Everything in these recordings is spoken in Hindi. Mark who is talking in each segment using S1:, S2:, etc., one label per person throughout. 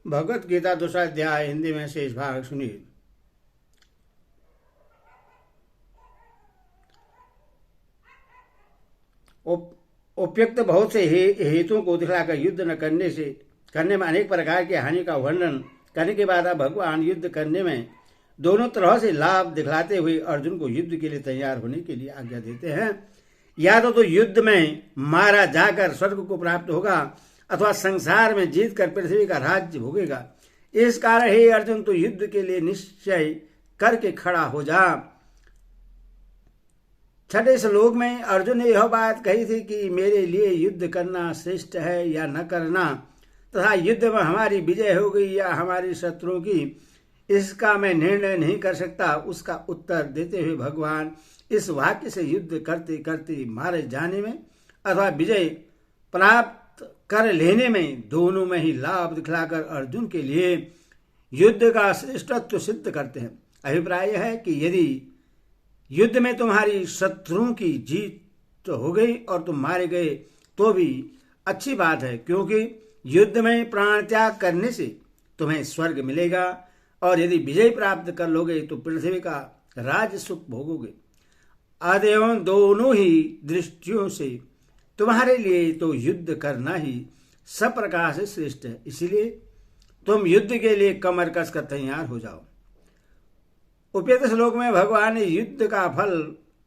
S1: भगवत गीता दूसरा अध्याय हिंदी में शेष भाग सुनिए। उपयुक्त बहुत से हेतुओं को दिखलाकर युद्ध न करने में अनेक प्रकार की हानि का वर्णन करने के बाद भगवान युद्ध करने में दोनों तरह से लाभ दिखलाते हुए अर्जुन को युद्ध के लिए तैयार होने के लिए आज्ञा देते हैं। या तो युद्ध में मारा जाकर स्वर्ग को प्राप्त होगा अथवा संसार में जीत कर पृथ्वी का राज्य भोगेगा। इस कारण हे अर्जुन, तो युद्ध के लिए निश्चय करके खड़ा हो जा। छठे श्लोक में अर्जुन ने यह बात कही थी कि मेरे लिए युद्ध करना श्रेष्ठ है या न करना, तथा युद्ध में हमारी विजय हो गई या हमारी शत्रुओं की, इसका मैं निर्णय नहीं कर सकता। उसका उत्तर देते हुए भगवान इस वाक्य से युद्ध करते करते मारे जाने में अथवा विजय प्राप्त कर लेने में दोनों में ही लाभ दिखलाकर अर्जुन के लिए युद्ध का श्रेष्ठत्व सिद्ध करते हैं। अभिप्राय है कि यदि युद्ध में तुम्हारी शत्रुओं की जीत हो गई और तुम मारे गए तो भी अच्छी बात है, क्योंकि युद्ध में प्राण त्याग करने से तुम्हें स्वर्ग मिलेगा और यदि विजय प्राप्त कर लोगे तो पृथ्वी का राज सुख भोगोगे। अतएव दोनों ही दृष्टियों से तुम्हारे लिए तो युद्ध करना ही सब प्रकार से श्रेष्ठ है। इसलिए तुम युद्ध के लिए कमर कसकर तैयार हो जाओ। उपयुक्त श्लोक में भगवान ने युद्ध का फल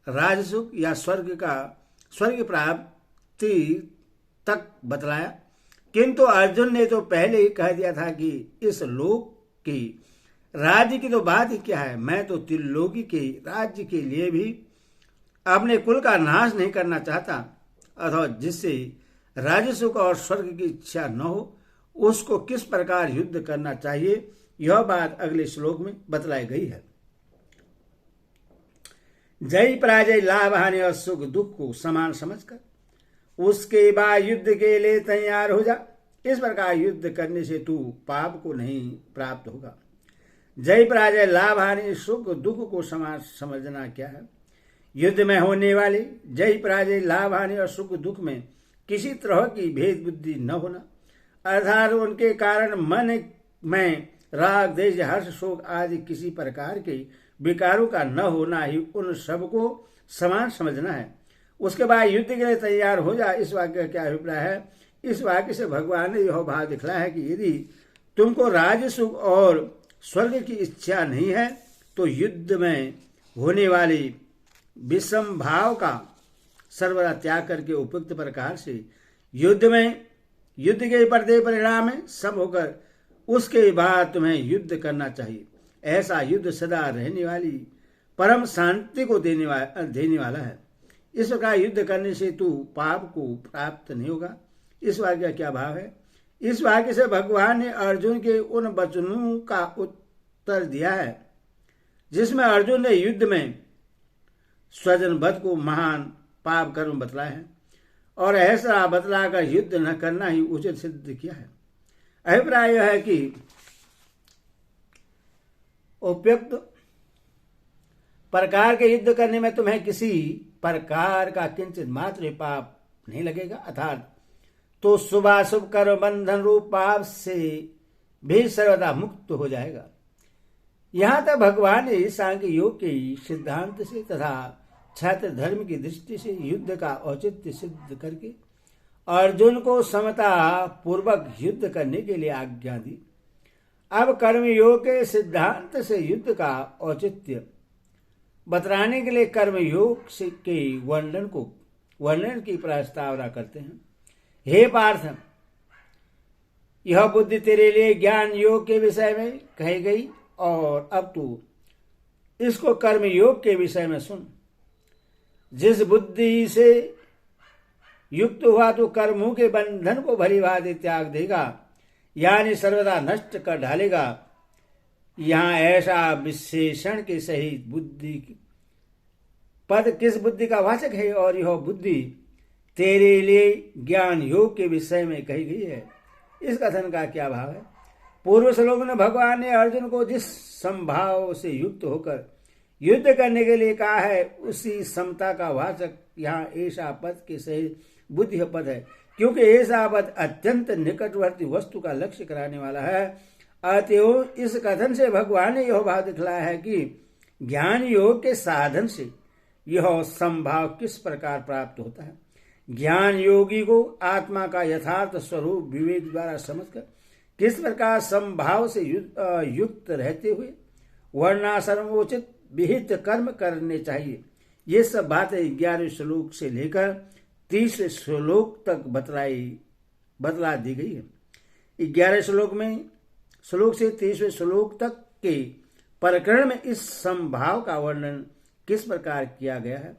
S1: राजसुख या स्वर्ग प्राप्ति तक बतलाया, किंतु अर्जुन ने तो पहले ही कह दिया था कि इस लोक की राज्य की तो बात ही क्या है, मैं तो त्रिलोकी के राज्य के लिए भी अपने कुल का नाश नहीं करना चाहता, अथवा जिससे राजसुख और स्वर्ग की इच्छा न हो उसको किस प्रकार युद्ध करना चाहिए, यह बात अगले श्लोक में बतलाई गई है। जय पराजय, लाभ हानि और सुख दुख को समान समझकर उसके बाद युद्ध के लिए तैयार हो जा। इस प्रकार युद्ध करने से तू पाप को नहीं प्राप्त होगा। जय पराजय, लाभ हानि, सुख दुख को समान समझना क्या है? युद्ध में होने वाले जय पराजय, लाभ हानि और सुख दुख में किसी तरह की भेद बुद्धि न होना, अर्थात उनके कारण मन में राग द्वेष हर्ष शोक आदि किसी प्रकार के विकारों का न होना ही उन सबको समान समझना है। उसके बाद युद्ध के लिए तैयार हो जा। इस वाक्य का क्या अभिप्राय है? इस वाक्य से भगवान ने यह भाव दिखलाया है कि यदि तुमको राज सुख और स्वर्ग की इच्छा नहीं है तो युद्ध में होने वाली विषम भाव का सर्वदा त्याग करके उपयुक्त प्रकार से युद्ध के पड़ते परिणाम में सब होकर उसके बाद तुम्हें युद्ध करना चाहिए। ऐसा युद्ध सदा रहने वाली परम शांति को देने वाला है। इस प्रकार युद्ध करने से तू पाप को प्राप्त नहीं होगा। इस वाक्य का क्या भाव है? इस वाक्य से भगवान ने अर्जुन के उन वचनों का उत्तर दिया है जिसमें अर्जुन ने युद्ध में स्वजन वध को महान पाप कर्म बतलाया है और ऐसा बतलाकर युद्ध न करना ही उचित सिद्ध किया है। अभिप्राय यह है कि उपयुक्त प्रकार के युद्ध करने में तुम्हें किसी प्रकार का किंचित मात्र पाप नहीं लगेगा, अर्थात तो शुभाशुभ कर्म बंधन रूप पाप से भी सर्वदा मुक्त हो जाएगा। यहां तक भगवान ने सांख्य योग के सिद्धांत से तथा छात्र धर्म की दृष्टि से युद्ध का औचित्य सिद्ध करके अर्जुन को समता पूर्वक युद्ध करने के लिए आज्ञा दी। अब कर्म योग के सिद्धांत से युद्ध का औचित्य बतलाने के लिए कर्म योग के वर्णन की प्रस्तावना करते हैं। हे पार्थ, यह बुद्धि तेरे लिए ज्ञान योग के विषय में कही गई और अब तू इसको कर्म योग के विषय में सुन। जिस बुद्धि से युक्त हुआ तो कर्मों के बंधन को भली भांति त्याग देगा, यानी सर्वदा नष्ट कर डालेगा। यहां ऐसा विशेषण के सहित बुद्धि पद किस बुद्धि का वाचक है और यह बुद्धि तेरे लिए ज्ञान योग के विषय में कही गई है। इस कथन का क्या भाव है? पूर्व श्लोक में भगवान ने अर्जुन को जिस संभाव से युक्त होकर युद्ध करने के लिए कहा है उसी समता का वाचक यहाँ ऐसा पद के सहित बुद्धि पद है। क्योंकि ऐसा पद अत्यंत निकटवर्ती वस्तु का लक्ष्य कराने वाला है। अतएव इस कथन से भगवान ने यह भाव दिखलाया है कि ज्ञान योग के साधन से यह संभाव किस प्रकार प्राप्त होता है। ज्ञान योगी को आत्मा का यथार्थ स्वरूप विवेक द्वारा समझकर किस प्रकार संभाव से युक्त रहते हुए वर्णाश्रमोचित विहित कर्म करने चाहिए, ये सब बातें 11वें श्लोक से लेकर 30वें श्लोक तक बतला दी गई है। 11वें श्लोक से 30वें श्लोक तक के प्रकरण में इस संभाव का वर्णन किस प्रकार किया गया है।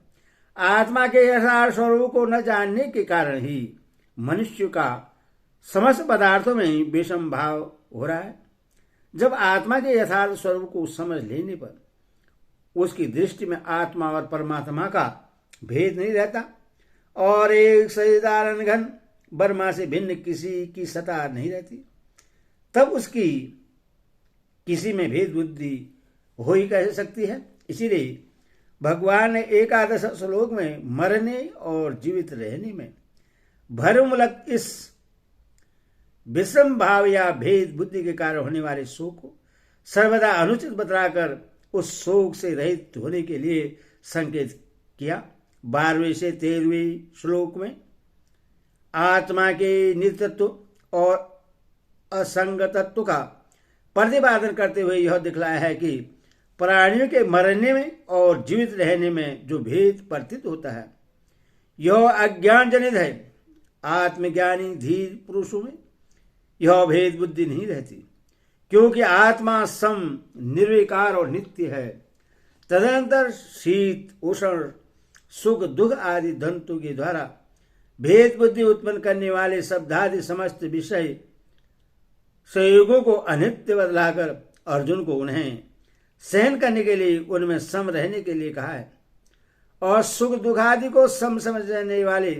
S1: आत्मा के यथार्थ स्वरूप को न जानने के कारण ही मनुष्य का समस्त पदार्थों में विषम भाव हो रहा है। जब आत्मा के यथार्थ स्वरूप को समझ लेने पर उसकी दृष्टि में आत्मा और परमात्मा का भेद नहीं रहता और एक सहिदारण घन ब्रह्मा से भिन्न किसी की सत्ता नहीं रहती, तब उसकी किसी में भेद बुद्धि हो ही कैसे सकती है। इसीलिए भगवान ने 11 श्लोक में मरने और जीवित रहने में भ्रममूलक इस विषम भाव या भेद बुद्धि के कारण होने वाले शोक को सर्वदा अनुचित बतलाकर उस शोक से रहित होने के लिए संकेत किया। 12वें से 13वें श्लोक में आत्मा के नित्यत्व और असंगतत्व का प्रतिपादन करते हुए यह दिखलाया है कि प्राणियों के मरने में और जीवित रहने में जो भेद प्रतीत होता है यह अज्ञान जनित है। आत्मज्ञानी धीर पुरुषों में यह भेद बुद्धि नहीं रहती, क्योंकि आत्मा सम निर्विकार और नित्य है। तदनंतर शीत उष्ण सुख दुख आदि धंतु के द्वारा भेद बुद्धि उत्पन्न करने वाले शब्दादि समस्त विषय संयोगों को अनित्य बदलाकर अर्जुन को उन्हें सहन करने के लिए उनमें सम रहने के लिए कहा है और सुख दुख आदि को सम समझने वाले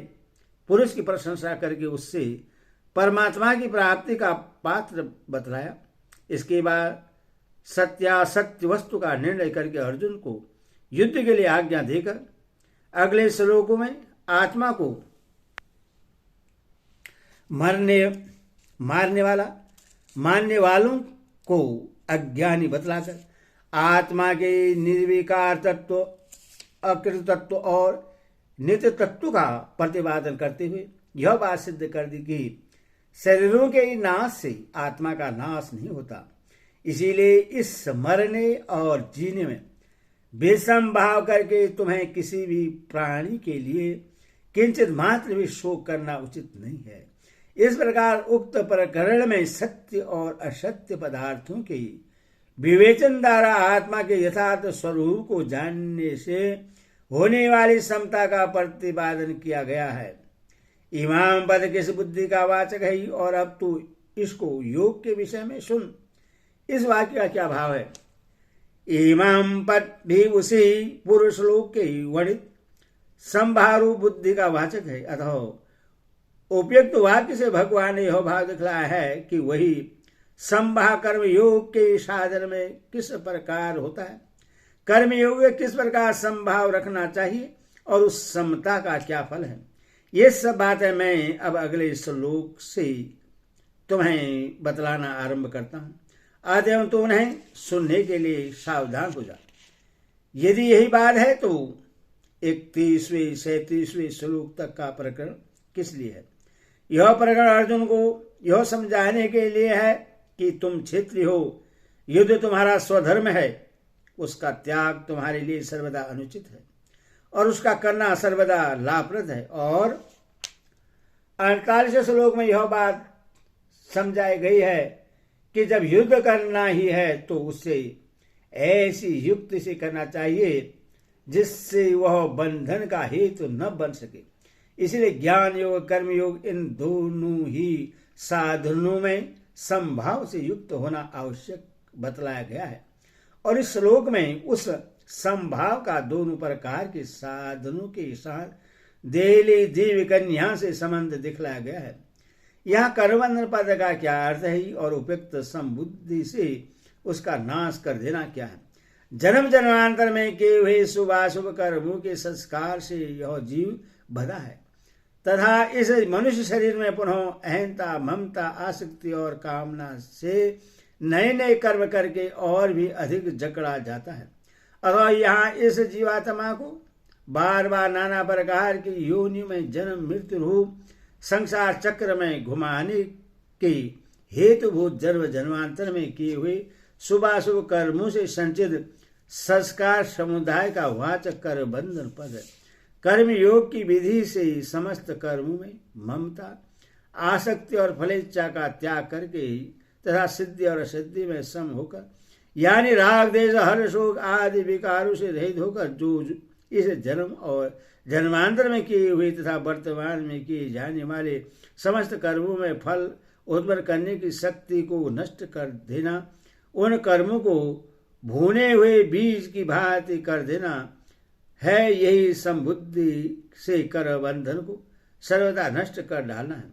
S1: पुरुष की प्रशंसा करके उससे परमात्मा की प्राप्ति का पात्र बतलाया। इसके बाद सत्यासत्य वस्तु का निर्णय करके अर्जुन को युद्ध के लिए आज्ञा देकर अगले श्लोकों में आत्मा को मानने वालों को अज्ञानी बतलाकर आत्मा के निर्विकार तत्व अकृत तत्व और नित्य तत्व का प्रतिपादन करते हुए यह बात सिद्ध कर दी कि शरीरों के नाश से आत्मा का नाश नहीं होता। इसीलिए इस मरने और जीने में विषम भाव करके तुम्हें किसी भी प्राणी के लिए किंचित मात्र भी शोक करना उचित नहीं है। इस प्रकार उक्त प्रकरण में सत्य और असत्य पदार्थों के विवेचन द्वारा आत्मा के यथार्थ स्वरूप को जानने से होने वाली समता का प्रतिपादन किया गया है। इमाम पद किस बुद्धि का वाचक है और अब तू इसको योग के विषय में सुन। इस वाक्य का क्या भाव है। इमाम पद भी उसी पूर्व श्लोक के वर्णित संभारू बुद्धि का वाचक है। अतः उपयुक्त वाक्य से भगवान ने यह भाव दिखलाया है कि वही संभा कर्म योग के साधन में किस प्रकार होता है, कर्म योग में किस प्रकार संभाव रखना चाहिए और उस समता का क्या फल है। ये सब बातें मैं अब अगले श्लोक से तुम्हें बतलाना आरंभ करता हूँ। अतः तो उन्हें सुनने के लिए सावधान हो जा। यदि यही बात है तो 31वें 37वें श्लोक तक का प्रकरण किस लिए है। यह प्रकरण अर्जुन को यह समझाने के लिए है कि तुम क्षत्रिय हो, युद्ध तुम्हारा स्वधर्म है, उसका त्याग तुम्हारे लिए सर्वदा अनुचित है और उसका करना सर्वदा लाभप्रद है। और 48वें श्लोक में यह बात समझाई गई है कि जब युद्ध करना ही है तो उससे ऐसी युक्ति से करना चाहिए जिससे वह बंधन का हेतु न बन सके। इसलिए ज्ञान योग कर्म योग इन दोनों ही साधनों में संभाव से युक्त होना आवश्यक बतलाया गया है। और इस श्लोक में उस संभाव का दोनों प्रकार के साधनों के साथ देली देव कन्या से संबंध दिखलाया गया है। यहाँ करवंदन पद का क्या अर्थ है और उपयुक्त संबुद्धि से उसका नाश कर देना क्या है। जन्म जन्मांतर में किए हुए शुभाशुभ कर्मों के संस्कार से यह जीव बधा है। तथा इस मनुष्य शरीर में पुनः अहंता, ममता, आसक्ति और कामना से नए नए कर्म करके और भी अधिक जकड़ा जाता है। अतः यहाँ इस जीवात्मा को बार बार नाना प्रकार की योनि में जन्म मृत्यु रूप संसार चक्र में घुमाने के हेतुभूत जन्म जन्मांतर में किए हुए शुभाशुभ कर्मों से संचित संस्कार समुदाय का वाचक कर बंधन पद है। कर्म योग की विधि से समस्त कर्मों में ममता, आसक्ति और फलेच्छा का त्याग करके तथा सिद्धि और असिद्धि में सम होकर, यानी राग, द्वेष, हर्ष, शोक आदि विकारों से रहित होकर जो इस जन्म और जन्मांतर में किए हुए तथा वर्तमान में किए जाने वाले समस्त कर्मों में फल उत्पन्न करने की शक्ति को नष्ट कर देना, उन कर्मों को भुने हुए बीज की भांति कर देना है, यही संबुद्धि से कर बंधन को सर्वदा नष्ट कर डालना है।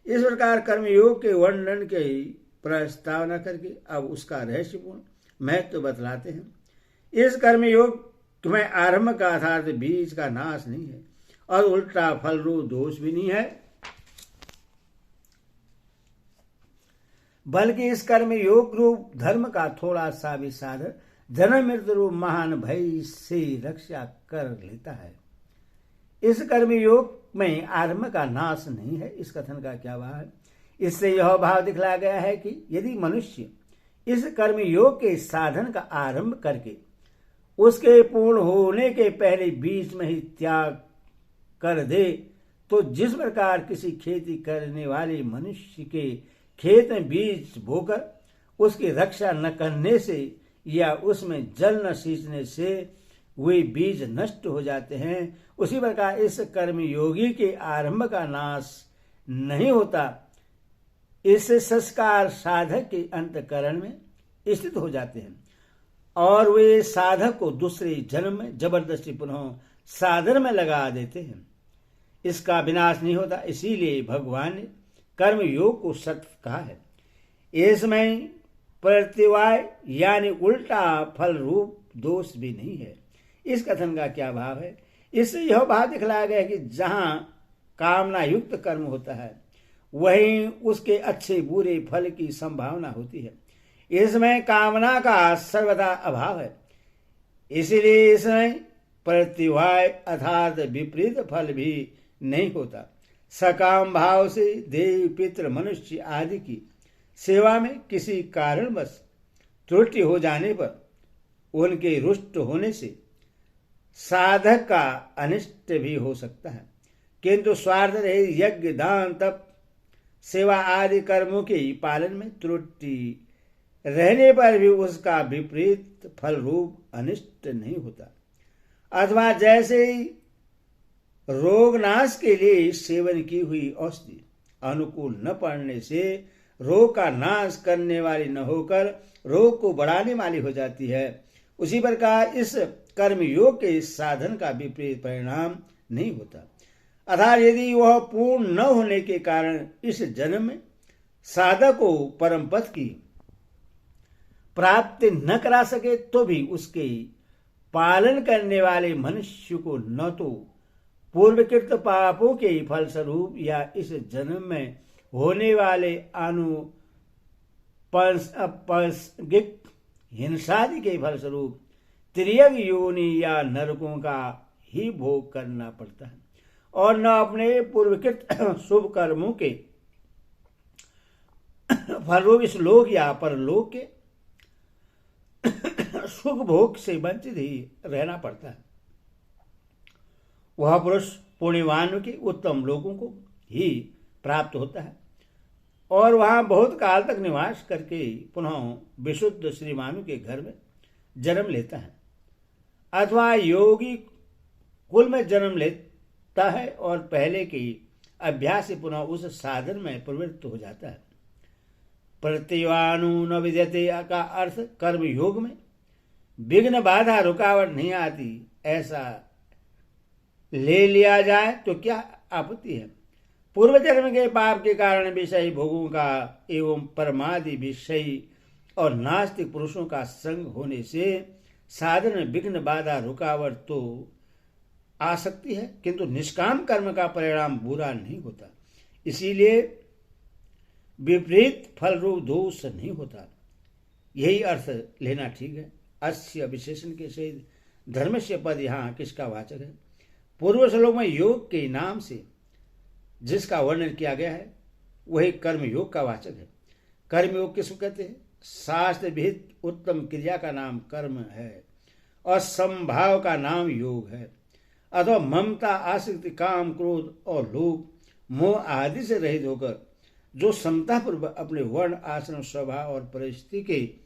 S1: इस प्रकार कर्मयोग के वर्णन के प्रस्तावना करके अब उसका रहस्यपूर्ण महत्व बतलाते हैं। इस कर्मयोग में आरंभ का अर्थात बीज का नाश नहीं है और उल्टा फल रूप दोष भी नहीं है, बल्कि इस कर्म योग रूप धर्म का थोड़ा सा भी साधन जन्म मृत्यु रूप महान भय से रक्षा कर लेता है। इस कर्म योग में आरंभ का नाश नहीं है। इस कथन का क्या भाव है? इससे यह भाव दिखलाया गया है कि यदि मनुष्य इस कर्म योग के साधन का आरंभ करके उसके पूर्ण होने के पहले बीच में ही त्याग कर दे, तो जिस प्रकार किसी खेती करने वाले मनुष्य के खेत में बीज बोकर उसकी रक्षा न करने से या उसमें जल न सींचने से वे बीज नष्ट हो जाते हैं, उसी प्रकार इस कर्म योगी के आरंभ का नाश नहीं होता। इससे संस्कार साधक के अंतःकरण में स्थित हो जाते हैं और वे साधक को दूसरे जन्म में जबरदस्ती पुनः साधन में लगा देते हैं। इसका विनाश नहीं होता, इसीलिए भगवान ने कर्म योग को सत्य कहा है। इसमें प्रतिवाय यानी उल्टा फल रूप दोष भी नहीं है। इस कथन का क्या भाव है? इससे यह भाव दिखलाया गया कि जहां कामना युक्त कर्म होता है वहीं उसके अच्छे बुरे फल की संभावना होती है। इसमें कामना का सर्वदा अभाव है, इसलिए इसमें प्रतिवाय अर्थात विपरीत फल भी नहीं होता। सकाम भाव से देव, पितृ, मनुष्य आदि की सेवा में किसी कारणवश त्रुटि हो जाने पर उनके रुष्ट होने से साधक का अनिष्ट भी हो सकता है, किंतु स्वार्थ रहित यज्ञ, दान, तप, सेवा आदि कर्मों के पालन में त्रुटि रहने पर भी उसका विपरीत फल रूप अनिष्ट नहीं होता। अथवा जैसे रोगनाश के लिए सेवन की हुई औषधि अनुकूल न पड़ने से रोग का नाश करने वाली न होकर रोग को बढ़ाने वाली हो जाती है, उसी प्रकार इस कर्म योग के साधन का विपरीत परिणाम नहीं होता। अर्थात यदि वह पूर्ण न होने के कारण इस जन्म में साधक को परम पद की प्राप्ति न करा सके तो भी उसके पालन करने वाले मनुष्य को न तो पूर्वकृत पापों के फलस्वरूप या इस जन्म में होने वाले आनुपंगिक हिंसादि के फलस्वरूप त्रियग योनि या नरकों का ही भोग करना पड़ता है और न अपने पूर्वकृत शुभ कर्मों के फलरूप इस लोक या परलोक के सुख भोग से वंचित ही रहना पड़ता है। वह पुरुष पुण्यवान के उत्तम लोगों को ही प्राप्त होता है और वहां बहुत काल तक निवास करके पुनः विशुद्ध श्रीमानों के घर में जन्म लेता है, अथवा योगी कुल में जन्म लेता है और पहले के अभ्यास से पुनः उस साधन में प्रवृत्त हो जाता है। प्रतिवानु न विद्यते का अर्थ कर्म योग में विघ्न बाधा रुकावट नहीं आती ऐसा ले लिया जाए तो क्या आपत्ति है। पूर्व जन्म के पाप के कारण विषयी भोगों का एवं परमादि विषयी और नास्तिक पुरुषों का संग होने से साधन में विघ्न बाधा रुकावट तो आ सकती है, किंतु निष्काम कर्म का परिणाम बुरा नहीं होता, इसीलिए विपरीत फल रूप दोष नहीं होता। यही अर्थ लेना ठीक है। अस्य विशेषण के सहित धर्मस्य पद यहाँ किसका वाचक है? पूर्व श्लोक में योग के नाम से जिसका वर्णन किया गया है वही कर्म योग का वाचक है। कर्म योग किसको कहते हैं? शास्त्र विहित उत्तम क्रिया का नाम कर्म है और संभाव का नाम योग है। अथवा ममता, आसक्ति, काम, क्रोध और लोभ, मोह आदि से रहित होकर जो समतापूर्वक अपने वर्ण, आश्रम, स्वभाव और परिस्थिति के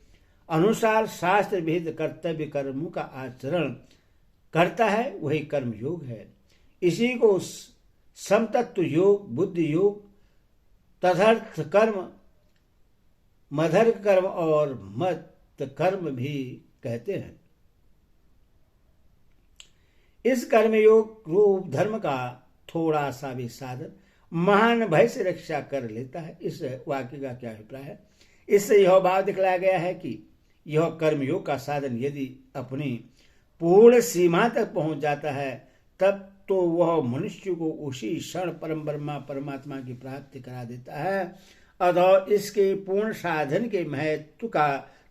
S1: अनुसार शास्त्र विहित कर्तव्य कर्मों का आचरण करता है वही कर्म योग है। इसी को समतत्व योग, बुद्धि योग, तदर्थ कर्म, मदर्थ कर्म और मत कर्म भी कहते हैं। इस कर्मयोग रूप धर्म का थोड़ा सा भी साधन महान भय से रक्षा कर लेता है। इस वाक्य का क्या अभिप्राय है? इससे यह भाव दिखलाया गया है कि यह कर्मयोग का साधन यदि अपनी पूर्ण सीमा तक पहुंच जाता है तब तो वह मनुष्य को उसी क्षण परम ब्रह्मा परमात्मा की प्राप्ति करा देता है। अतः इसके पूर्ण साधन के महत्व का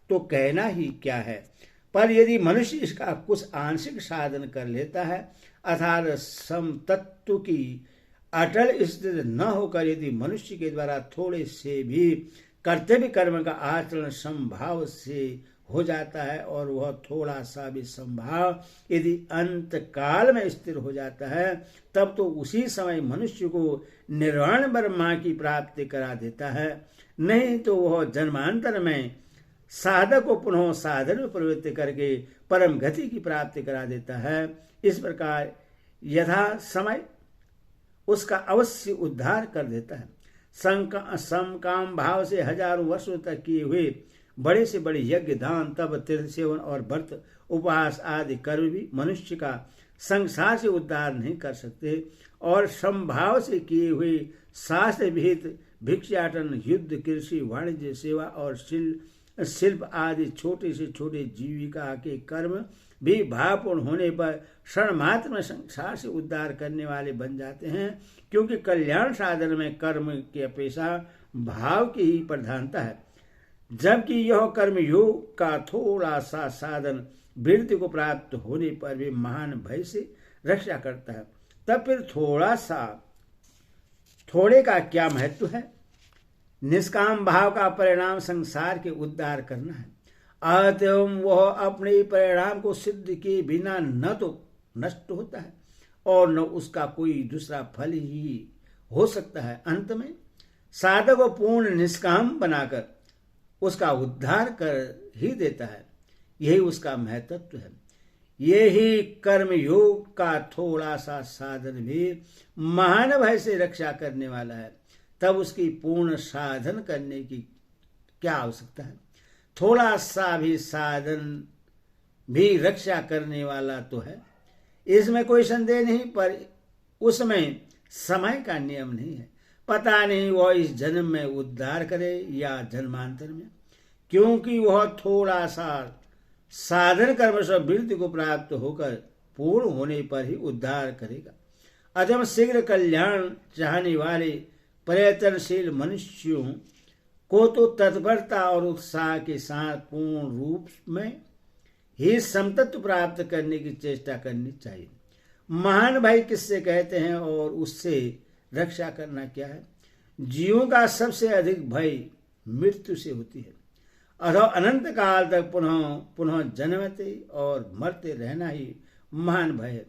S1: तो कहना ही क्या है। पर यदि मनुष्य इसका कुछ आंशिक साधन कर लेता है अर्थात समतत्व की अटल स्थिति न होकर यदि मनुष्य के द्वारा थोड़े से भी कर्तव्य कर्म का आचरण संभाव से हो जाता है और वह थोड़ा सा भी संभाव यदि अंत काल में स्थिर हो जाता है तब तो उसी समय मनुष्य को निर्वाण ब्रह्मा की प्राप्ति करा देता है। नहीं तो वह जन्मांतर में साधक को पुनः साधन में प्रवृत्ति करके परम गति की प्राप्ति करा देता है। इस प्रकार यथा समय उसका अवश्य उद्धार कर देता है। समकाम भाव से हजारों वर्षों तक किए हुए बड़े से बड़े यज्ञ, दान, तप, तीर्थ सेवन और व्रत, उपवास आदि कर्म भी मनुष्य का संसार से उद्धार नहीं कर सकते और समभाव से किए हुए शास्त्र विहित भिक्षाटन, युद्ध, कृषि, वाणिज्य, सेवा और शिल्प आदि छोटे से छोटे जीविका के कर्म भी भावपूर्ण होने पर क्षण मात्र में संसार से उद्धार करने वाले बन जाते हैं, क्योंकि कल्याण साधन में कर्म की अपेक्षा भाव की ही प्रधानता है। जबकि यह कर्म योग का थोड़ा सा साधन वृद्धि को प्राप्त होने पर भी महान भय से रक्षा करता है। तब फिर थोड़े का क्या महत्व है? निष्काम भाव का परिणाम संसार के उद्धार करना है। अतः वह अपने परिणाम को सिद्ध किए बिना न तो नष्ट होता है और न उसका कोई दूसरा फल ही हो सकता है। अंत में साधक को पूर्ण निष्काम बनाकर उसका उद्धार कर ही देता है। यही उसका महत्व है। यही कर्म योग का थोड़ा सा साधन भी महान भय से रक्षा करने वाला है। तब उसकी पूर्ण साधन करने की क्या आवश्यकता है? थोड़ा सा भी साधन भी रक्षा करने वाला तो है, इसमें कोई संदेह नहीं, पर उसमें समय का नियम नहीं है। पता नहीं वह इस जन्म में उद्धार करे या जन्मांतर में, क्योंकि वह थोड़ा सा साधन कर्म से वृद्धि को प्राप्त होकर पूर्ण होने पर ही उद्धार करेगा। अधम शीघ्र कल्याण चाहने वाले प्रयत्नशील मनुष्यों को तो तत्परता और उत्साह के साथ पूर्ण रूप में ही समतत्व प्राप्त करने की चेष्टा करनी चाहिए। महान भय किससे कहते हैं और उससे रक्षा करना क्या है? जीवों का सबसे अधिक भय मृत्यु से होती है। अथवा अनंत काल तक पुनः जन्मते और मरते रहना ही महान भय है।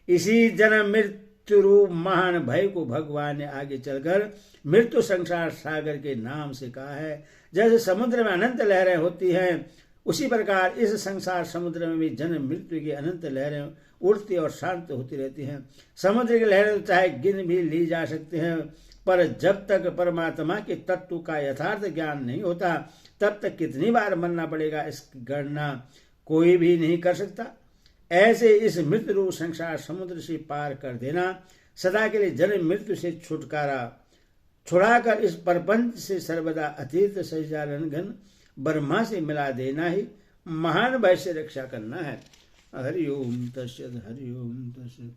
S1: इसी जन्म मृत्यु रूप महान भय को भगवान ने आगे चलकर मृत्यु संसार सागर के नाम से कहा है। जैसे समुद्र में अनंत लहरें होती हैं, उसी प्रकार इस संसार समुद्र में भी जन्म मृत्यु की अनंत लहरें उठती और शांत होती रहती हैं। समुद्र की लहरें चाहे गिन भी ली जा सकते हैं, पर जब तक परमात्मा के तत्व का यथार्थ ज्ञान नहीं होता तब तक कितनी बार मरना पड़ेगा इसकी गणना कोई भी नहीं कर सकता। ऐसे इस मृत्यु रूप संसार समुद्र से पार कर देना, सदा के लिए जन्म मृत्यु से छुड़ाकर इस प्रपंच से सर्वदा अतीत सच्चिदानंद घन ब्रह्मा से मिला देना ही महान भय से रक्षा करना है। हरि ओम तत्सत, हरि ओम तत्सत।